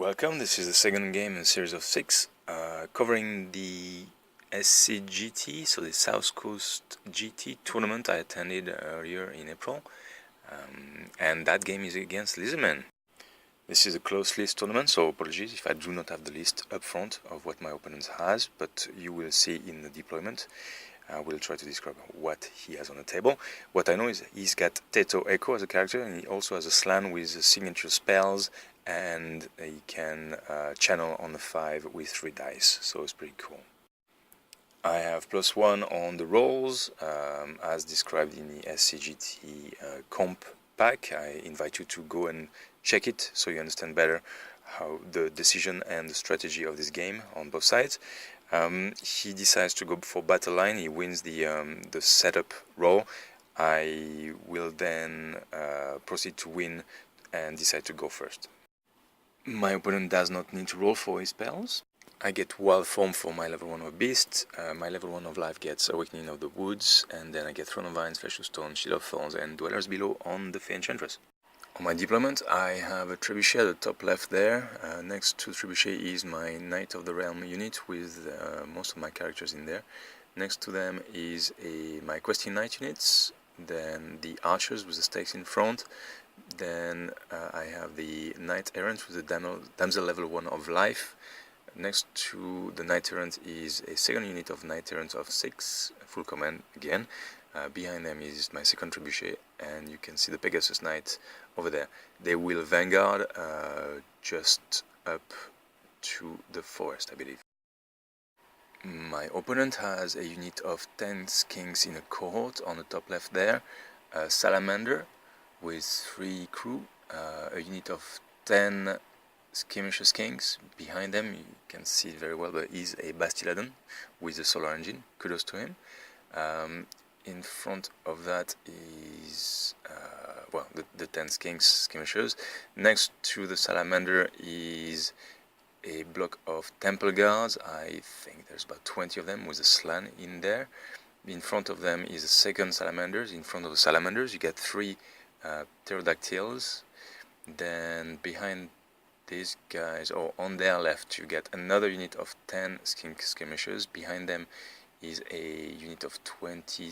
Welcome, this is the second game in a series of 6, covering the SCGT, so the South Coast GT tournament I attended earlier in April, and that game is against Lizardmen. This is a close list tournament, so apologies if I do not have the list up front of what my opponent has, but you will see in the deployment. I will try to describe what he has on the table. What I know is he's got Teto Echo as a character, and he also has a slan with signature spells, and he can channel on the 5 with 3 dice, so it's pretty cool. I have +1 on the rolls, as described in the SCGT comp pack. I invite you to go and check it so you understand better how the decision and the strategy of this game on both sides. He decides to go for battle line. He wins the setup roll. I will then proceed to win and decide to go first. My opponent does not need to roll for his spells. I get Wild Form for my level 1 of Beast. My level 1 of Life gets Awakening of the Woods, and then I get Throne of Vines, Flesh of Stone, Shield of Thorns, and Dwellers Below on the Fey Enchantress. On my deployment, I have a Trebuchet at the top left there. Next to Trebuchet is my Knight of the Realm unit with most of my characters in there. Next to them is my Questing Knight units, then the Archers with the stakes in front. Then I have the Knight Errant with the Damsel level 1 of Life. Next to the Knight Errant is a second unit of Knight Errant of 6, full command again. Behind them is my second Trebuchet, and you can see the Pegasus Knight over there. They will vanguard just up to the forest, I believe. My opponent has a unit of 10 skinks in a cohort on the top left there, a Salamander with 3 crew, a unit of 10 skirmisher skinks. Behind them, you can see it very well, but is a Bastiladon with a solar engine. Kudos to him. In front of that is the 10 skirmishers. Next to the Salamander is a block of Temple Guards. I think there's about 20 of them with a slan in there. In front of them is a second Salamanders. In front of the Salamanders you get 3 Pterodactyls. Then behind these guys, or on their left, you get another unit of 10 skirmishers. Behind them is a unit of 20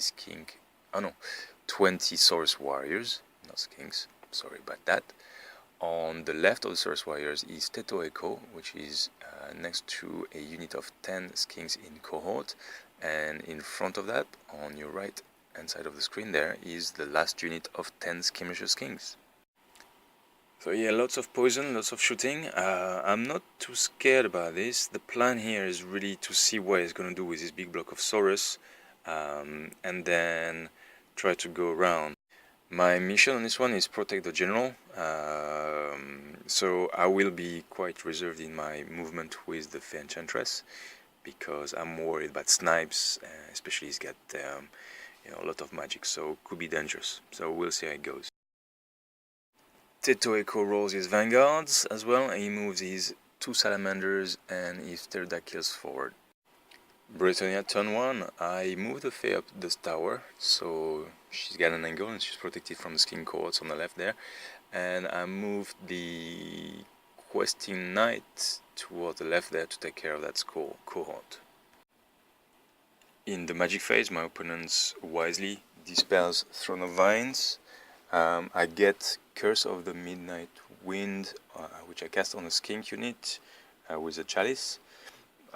Saurus Warriors, not skinks, sorry about that. On the left of the Saurus Warriors is Teto Echo, which is next to a unit of 10 skinks in cohort, and in front of that, on your right hand side of the screen there, is the last unit of 10 skirmisher skinks. So yeah, lots of poison, lots of shooting. I'm not too scared about this. The plan here is really to see what he's going to do with this big block of Saurus, and then try to go around. My mission on this one is protect the general, so I will be quite reserved in my movement with the Fey Enchantress, because I'm worried about snipes, especially he's got a lot of magic, so could be dangerous. So we'll see how it goes. Teto Echo rolls his vanguards as well, and he moves his 2 Salamanders and his Pterodactyls forward. Bretonnia turn 1, I move the Fey up this tower, so she's got an angle and she's protected from the skin cohorts on the left there. And I moved the Questing Knight toward the left there to take care of that cohort. In the magic phase, my opponent wisely dispels Throne of Vines. I get Curse of the Midnight Wind, which I cast on a skink unit with a chalice.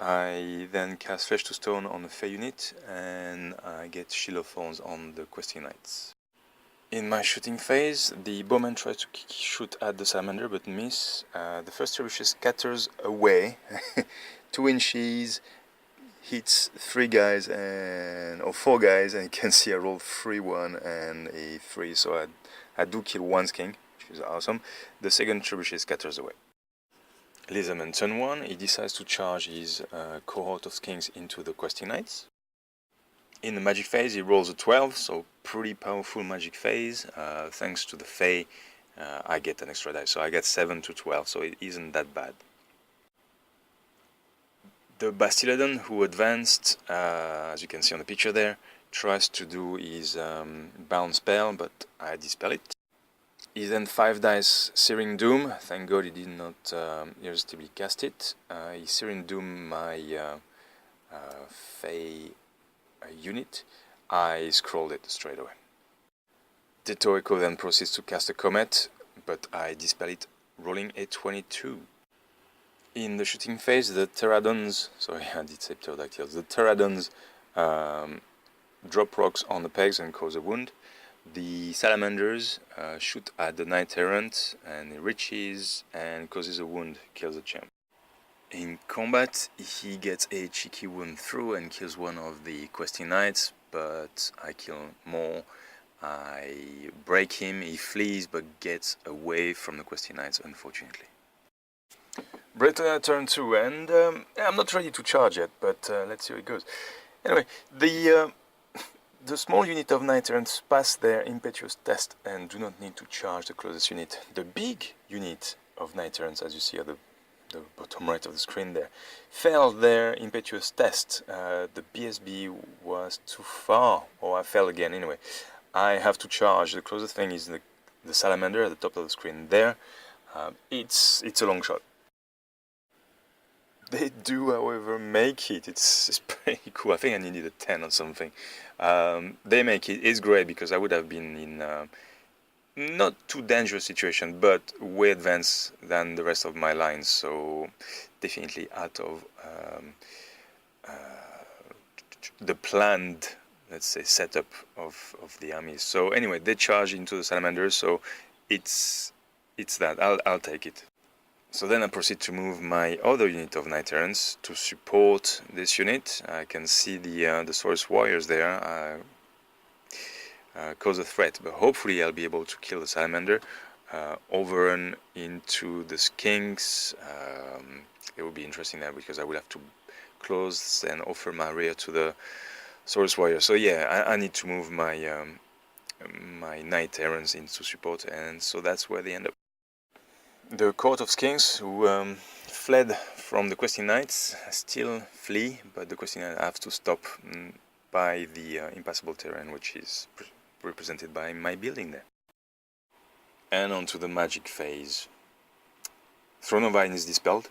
I then cast Flesh to Stone on the Fey unit, and I get Shield of Thorns on the Questing Knights. In my shooting phase, the bowman tries to shoot at the Salamander but miss. The first Trebuchet scatters away 2 inches, hits 3 guys or 4 guys, and you can see I rolled 3-1 and a 3, so I do kill 1 skink, which is awesome. The second Trebuchet scatters away. Lizardman turn 1, he decides to charge his cohort of skinks into the Questing Knights. In the magic phase, he rolls a 12, so pretty powerful magic phase. Thanks to the Fey, I get an extra dice, so I get 7 to 12, so it isn't that bad. The Bastiladon, who advanced, as you can see on the picture there, tries to do his bound spell, but I dispel it. He then 5 dice Searing Doom. Thank God he did not irresistibly cast it. He Searing Doom my Fey unit. I scrolled it straight away. Ditto Echo then proceeds to cast a Comet, but I dispel it, rolling a 22. In the shooting phase, the Pterodons, sorry, I did say pterodactyls, the Pterodons drop rocks on the pegs and cause a wound. The Salamanders shoot at the Knight Errant and it reaches and causes a wound, kills the champ. In combat, he gets a cheeky wound through and kills one of the questing knights, but I kill more. I break him, he flees but gets away from the questing knights, unfortunately. Bretonnia turn 2, and I'm not ready to charge yet, but let's see how it goes. Anyway, the small unit of Knight Errants pass their impetuous test and do not need to charge the closest unit. The big unit of Knight Errants, as you see at the bottom right of the screen there, failed their impetuous test. The BSB was too far, or I fell again anyway. I have to charge. The closest thing is the Salamander at the top of the screen there. It's a long shot. They do, however, make it. It's pretty cool. I think I needed a 10 or something. They make it. It's great because I would have been in not too dangerous situation, but way advanced than the rest of my lines. So definitely out of the planned, let's say, setup of the armies. So anyway, they charge into the Salamanders. So it's that. I'll take it. So then I proceed to move my other unit of Knight Errants to support this unit. I can see the Source Warriors there cause a threat, but hopefully I'll be able to kill the Salamander, overrun into the Skinks. It would be interesting there because I would have to close and offer my rear to the Source Warrior. So yeah, I need to move my my Knight Errants into support, and so that's where they end up. The Court of Skinks, who fled from the Questing Knights, still flee, but the Questing Knights have to stop by the impassable terrain, which is represented by my building there. And on to the magic phase. Throne of Iron is dispelled,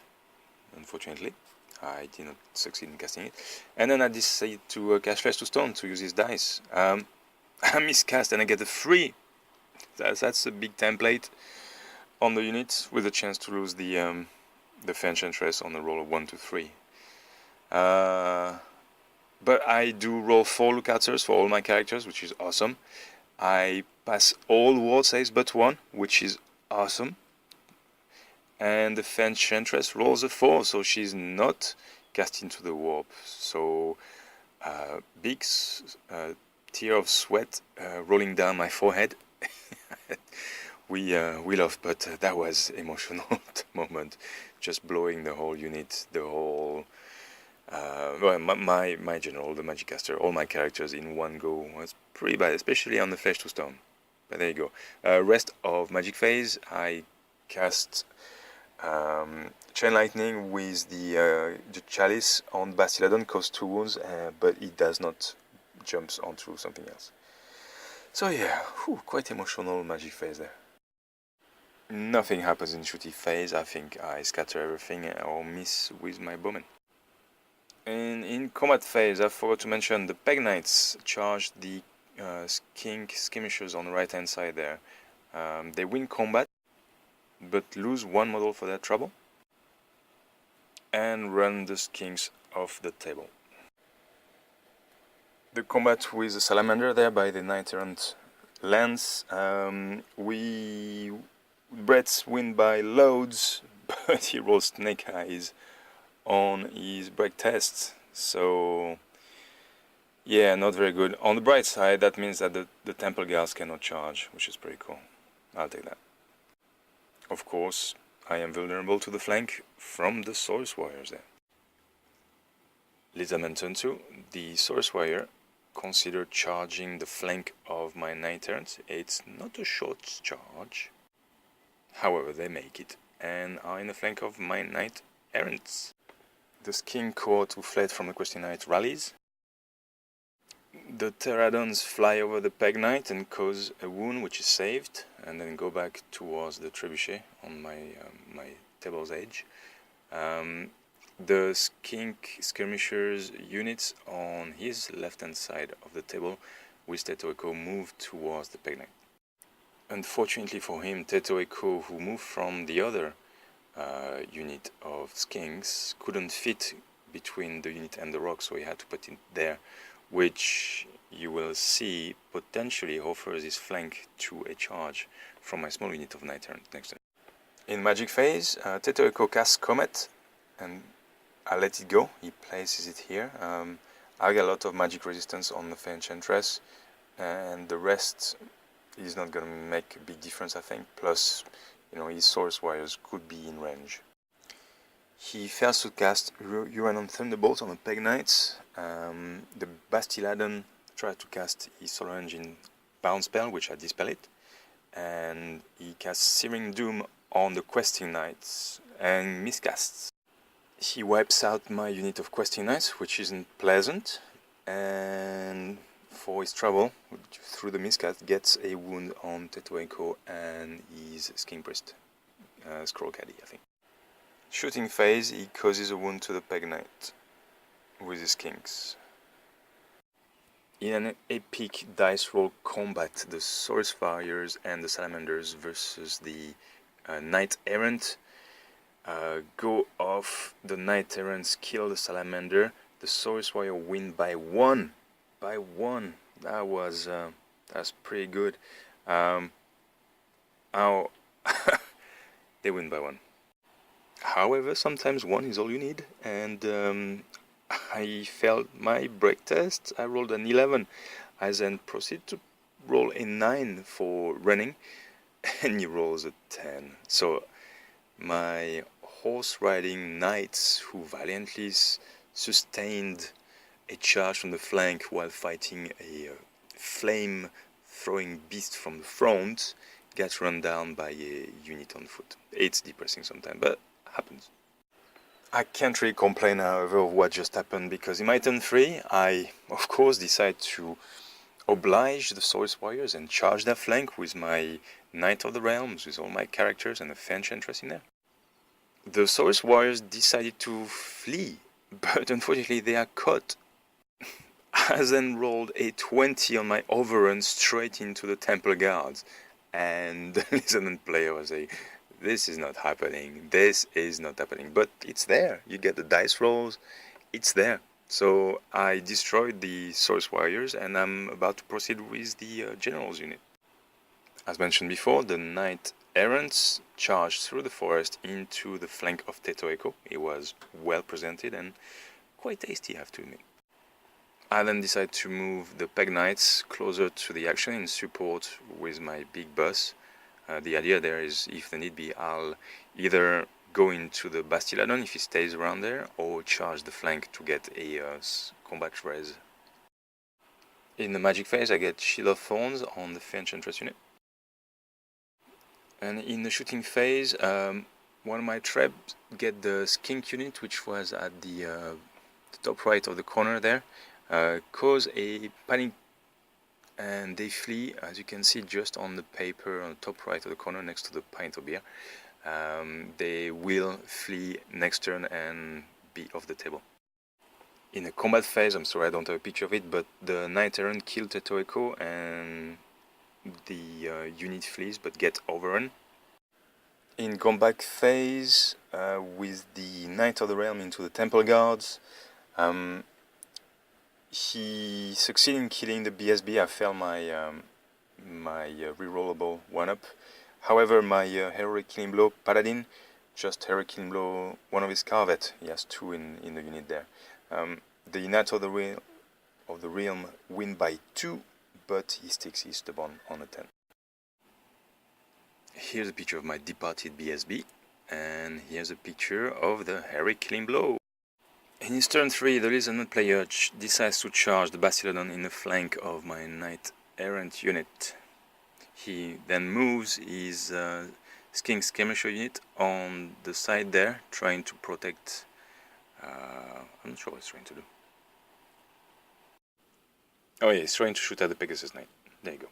unfortunately. I did not succeed in casting it. And then I decide to cast Flesh to Stone to use his dice. I miscast and I get a 3. That's a big template on the unit, with a chance to lose the Enchantress on a roll of 1 to 3. But I do roll 4 lookouts for all my characters, which is awesome. I pass all ward saves but 1, which is awesome. And the Enchantress rolls a 4, so she's not cast into the warp. So big tear of sweat rolling down my forehead. We laughed, but that was emotional moment. Just blowing the whole unit, the whole well, my general, the magic caster, all my characters in one go was pretty bad, especially on the Flesh to Stone. But there you go. Rest of magic phase, I cast Chain Lightning with the Chalice on Bastiladon, costs 2 wounds, but it does not jump onto something else. So yeah, quite emotional magic phase there. Nothing happens in shooty phase. I think I scatter everything or miss with my bowman. And in combat phase, I forgot to mention the Peg Knights charge the skirmishers on the right hand side there. They win combat, but lose 1 model for their trouble, and run the Skinks off the table. The combat with the Salamander there by the Knight Errant lands. Brett's win by loads, but he rolls snake eyes on his break test, so yeah, not very good. On the bright side, that means that the Temple Guards cannot charge, which is pretty cool. I'll take that. Of course, I am vulnerable to the flank from the Source Warriors there. Lizardmen turn 2. The Source Warrior consider charging the flank of my Knight Errant. It's not a short charge. However, they make it and are in the flank of my Knight Errants. The Skink Court who fled from the Questing Knight rallies. The Pterodons fly over the Peg Knight and cause a wound which is saved. and then go back towards the trebuchet on my table's edge. The skink skirmishers units on his left-hand side of the table with Teto Echo moved towards the peg knight. Unfortunately for him, Teto Echo, who moved from the other unit of skinks, couldn't fit between the unit and the rock, so he had to put it there, which you will see potentially offers his flank to a charge from my small unit of knight errant next turn. In magic phase, Teto Echo casts Comet, and I let it go. He places it here. I get a lot of magic resistance on the Fey Enchantress, and the rest is not going to make a big difference, I think. Plus, his Source Warriors could be in range. He fails to cast Uranon Thunderbolt on the Peg Knights. The Bastiladon tried to cast his Solar Engine Bound spell, which I dispel it. And he casts Searing Doom on the Questing Knights and miscasts. He wipes out my unit of Questing Knights, which isn't pleasant, and for his trouble, through the miscast, gets a wound on Teto Echo and his Skink Priest, Scroll Caddy, I think. Shooting phase, he causes a wound to the Peg Knight with his Skinks. In an epic dice roll combat, the Source Warriors and the Salamanders versus the Knight Errant go off. The Knight Errants kill the Salamander. The Source Warrior win by one. That's pretty good. They win by one. However, sometimes one is all you need, and I failed my break test. I rolled an 11. I then proceed to roll a 9 for running, and he rolls a 10. So my horse riding knights, who valiantly sustained a charge from the flank while fighting a flame throwing beast from the front, get run down by a unit on foot. It's depressing sometimes, but happens. I can't really complain, however, of what just happened, because in my turn 3, I, of course, decide to oblige the Source Warriors and charge their flank with my Knight of the Realms, with all my characters and a Fey Enchantress in there. The Source Warriors decided to flee, but unfortunately they are caught. I then rolled a 20 on my overrun straight into the Temple Guards, and the Lizardmen player was like, this is not happening, but it's there. You get the dice rolls, it's there. So I destroyed the Source Warriors, and I'm about to proceed with the Generals unit. As mentioned before, the Knight Errants charged through the forest into the flank of Teto Echo. It was well presented and quite tasty, I have to admit. I then decided to move the Peg Knights closer to the action in support with my big boss. The idea there is, if the need be, I'll either go into the Bastiladon if he stays around there, or charge the flank to get a combat res. In the magic phase, I get Shield of Thorns on the Fey Enchantress unit. And in the shooting phase, one of my traps get the Skink unit, which was at the top right of the corner there, cause a panic, and they flee, as you can see just on the paper on the top right of the corner next to the pint of beer. They will flee next turn and be off the table. In the combat phase, I'm sorry I don't have a picture of it, but the Knight Errant killed Teto Echo and the unit flees but get overrun. In combat phase, with the Knight of the Realm into the Temple Guards, he succeeded in killing the BSB. I failed my my rerollable 1-up. However, my Heroic Killing Blow Paladin, just Heroic Killing Blow one of his Carvet. He has 2 in the unit there. The Knight of the Realm win by 2, but he sticks his stubborn on a 10. Here's a picture of my departed BSB, and here's a picture of the Heroic Killing Blow. In his turn 3, the Lizardmen player decides to charge the Bastiladon in the flank of my Knight Errant unit. He then moves his Skink Skirmisher unit on the side there, trying to protect... I'm not sure what he's trying to do. Oh yeah, he's trying to shoot at the Pegasus Knight. There you go.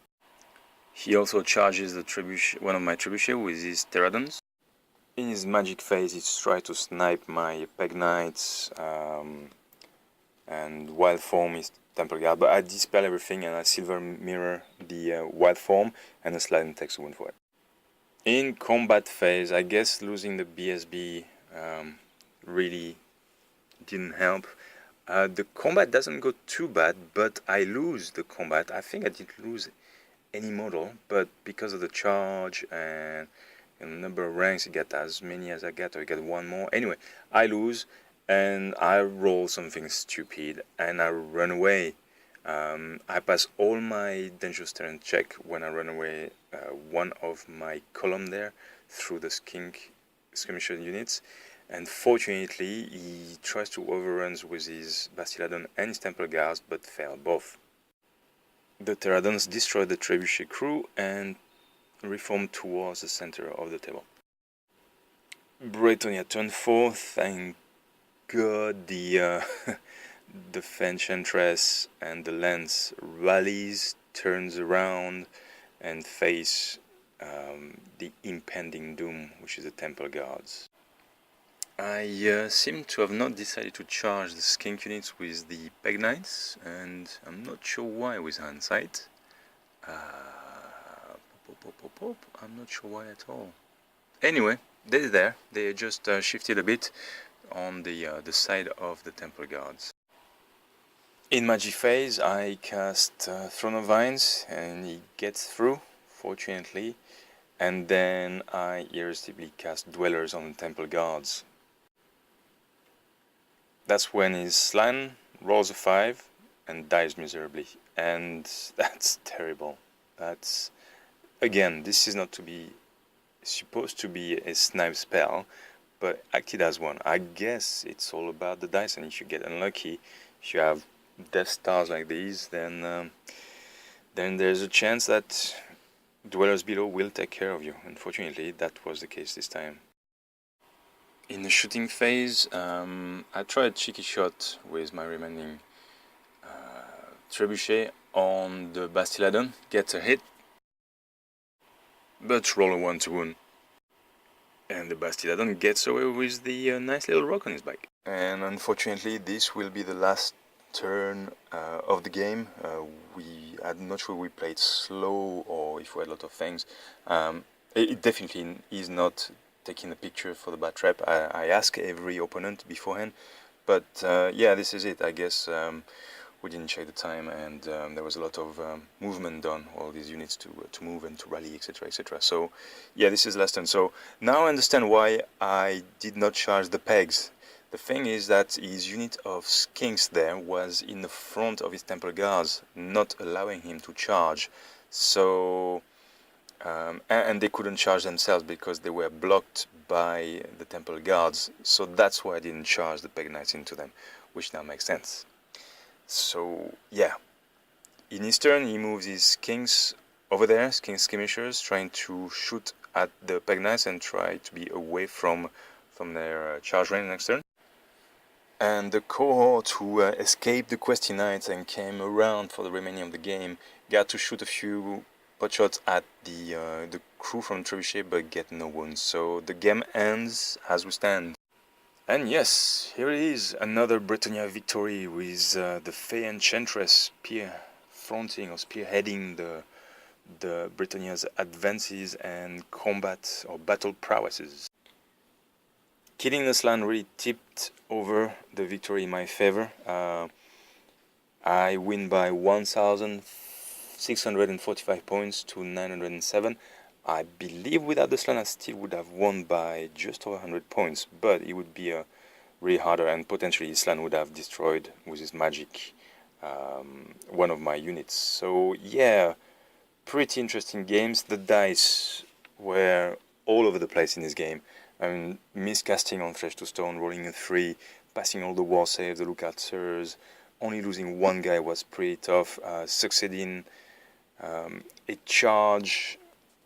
He also charges the one of my trebuchet with his pterodons. In his magic phase, he tries to snipe my peg knights, and wild form is temple guard, but I dispel everything and I silver mirror the wild form, and the slide takes a wound for it. In combat phase, I guess losing the BSB really didn't help. The combat doesn't go too bad, but I lose the combat. I think I didn't lose any model, but because of the charge and the number of ranks, I get as many as I get, or I get one more. Anyway, I lose, and I roll something stupid, and I run away. I pass all my dangerous terrain check when I run away one of my column there through the skirmisher units, and fortunately he tries to overrun with his Bastiladon and his Temple Guards, but fail both. The Pterodons destroy the trebuchet crew and reform towards the center of the table. Bretonnia turn 4, thank God the the Enchantress and the Lance rallies, turns around and face the impending doom, which is the Temple Guards. I seem to have not decided to charge the skink units with the peg knights, and I'm not sure why with hindsight. I'm not sure why at all. Anyway, they're there. They just shifted a bit on the side of the Temple Guards. In Magi phase, I cast Throne of Vines, and he gets through, fortunately, and then I irresistibly cast Dwellers on the Temple Guards. That's when his Slan rolls a 5 and dies miserably, and that's terrible. That's, again, this is not to be supposed to be a snipe spell, but acted as one. I guess it's all about the dice, and if you get unlucky, if you have Death Stars like these, then there's a chance that Dwellers below will take care of you. Unfortunately, that was the case this time. In the shooting phase, I tried a cheeky shot with my remaining trebuchet on the Bastiladon, gets a hit, but roll a 1 to wound. And the Bastiladon gets away with the nice little rock on his back. And unfortunately, this will be the last turn of the game. I'm not sure we played slow or if we had a lot of things. It definitely is not taking a picture for the batrep. I ask every opponent beforehand, but yeah, this is it. I guess we didn't check the time, and there was a lot of movement done, all these units to move and to rally, etc, etc. So yeah, this is the last turn. So now I understand why I did not charge the pegs. The thing is that his unit of skinks there was in the front of his Temple Guards, not allowing him to charge. So and they couldn't charge themselves because they were blocked by the Temple Guards. So that's why I didn't charge the peg knights into them, which now makes sense. So yeah, in his turn he moves his kings over there, king skirmishers, trying to shoot at the peg knights and try to be away from their charge range next turn. And the cohort who escaped the Questy Knights and came around for the remaining of the game got to shoot a few potshots at the crew from Trebuchet, but get no wounds. So the game ends as we stand. And yes, here it is, another Bretonnia victory with the Fey Enchantress spearheading the Bretonnia's advances and combat or battle prowesses. Killing the Slan really tipped over the victory in my favor. I win by 1,645 points to 907. I believe without the Slan I still would have won by just over 100 points, but it would be really harder, and potentially Slan would have destroyed with his magic one of my units. So yeah, pretty interesting games. The dice were all over the place in this game. I mean, miscasting on Flesh to Stone, rolling a 3, passing all the war saves, the lookout sirs, only losing one guy was pretty tough. Succeeding a charge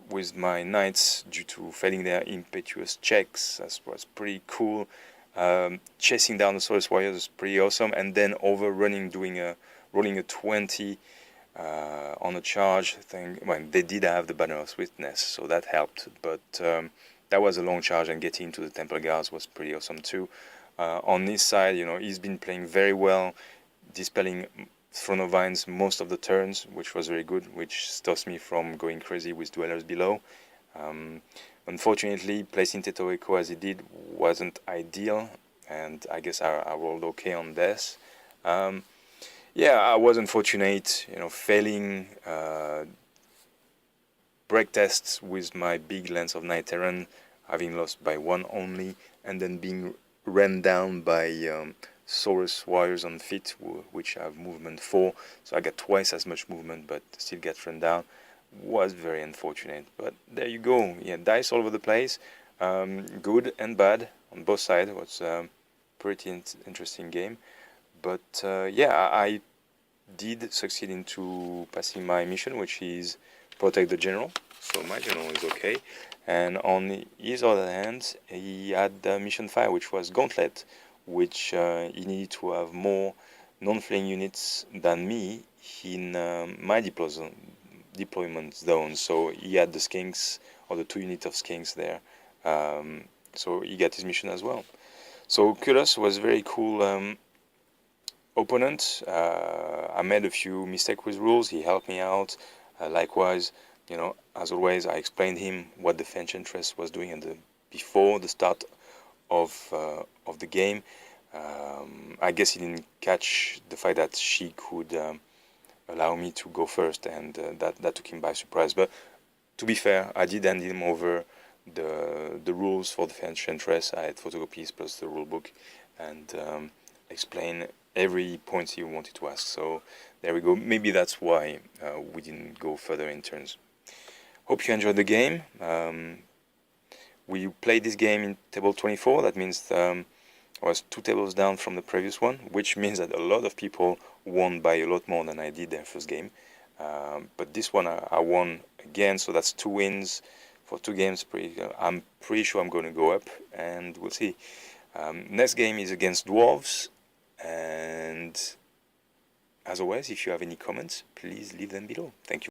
with my knights due to failing their impetuous checks, that was pretty cool. Chasing down the Soulless Warriors was pretty awesome, and then overrunning, rolling a 20 On a charge thing, well, they did have the Banner of Swiftness, so that helped, but that was a long charge, and getting into the Temple Guards was pretty awesome too. On his side, he's been playing very well, dispelling Throne of Vines most of the turns, which was very good, which stops me from going crazy with Dwellers Below. Unfortunately, placing Teto as he did wasn't ideal, and I guess I rolled okay on this. Yeah, I was unfortunate, failing break tests with my big Lance of Night Terran, having lost by 1 only, and then being ran down by Saurus Warriors on feet, which have movement 4, so I got twice as much movement, but still get run down. Was very unfortunate, but there you go. Yeah, dice all over the place, good and bad on both sides. It was pretty interesting game. But yeah, I did succeed into passing my mission, which is protect the general. So my general is okay. And on his other hand, he had mission 5, which was Gauntlet, which he needed to have more non-fleeing units than me in my deployment zone. So he had the skinks, or the 2 units of skinks there. So he got his mission as well. So Kudos was very cool opponent. I made a few mistakes with rules. He helped me out. Likewise, as always, I explained him what the French interest was doing before the start of the game. I guess he didn't catch the fact that she could allow me to go first, and that took him by surprise. But to be fair, I did hand him over the rules for the French interest. I had photocopies plus the rule book, and explain every point he wanted to ask. So there we go. Maybe that's why we didn't go further in turns. Hope you enjoyed the game. We played this game in table 24. That means I was 2 tables down from the previous one, which means that a lot of people won by a lot more than I did their first game. But this one I won again, so that's 2 wins for 2 games. I'm pretty sure I'm going to go up, and we'll see. Next game is against Dwarves, and as always, if you have any comments, please leave them below. Thank you.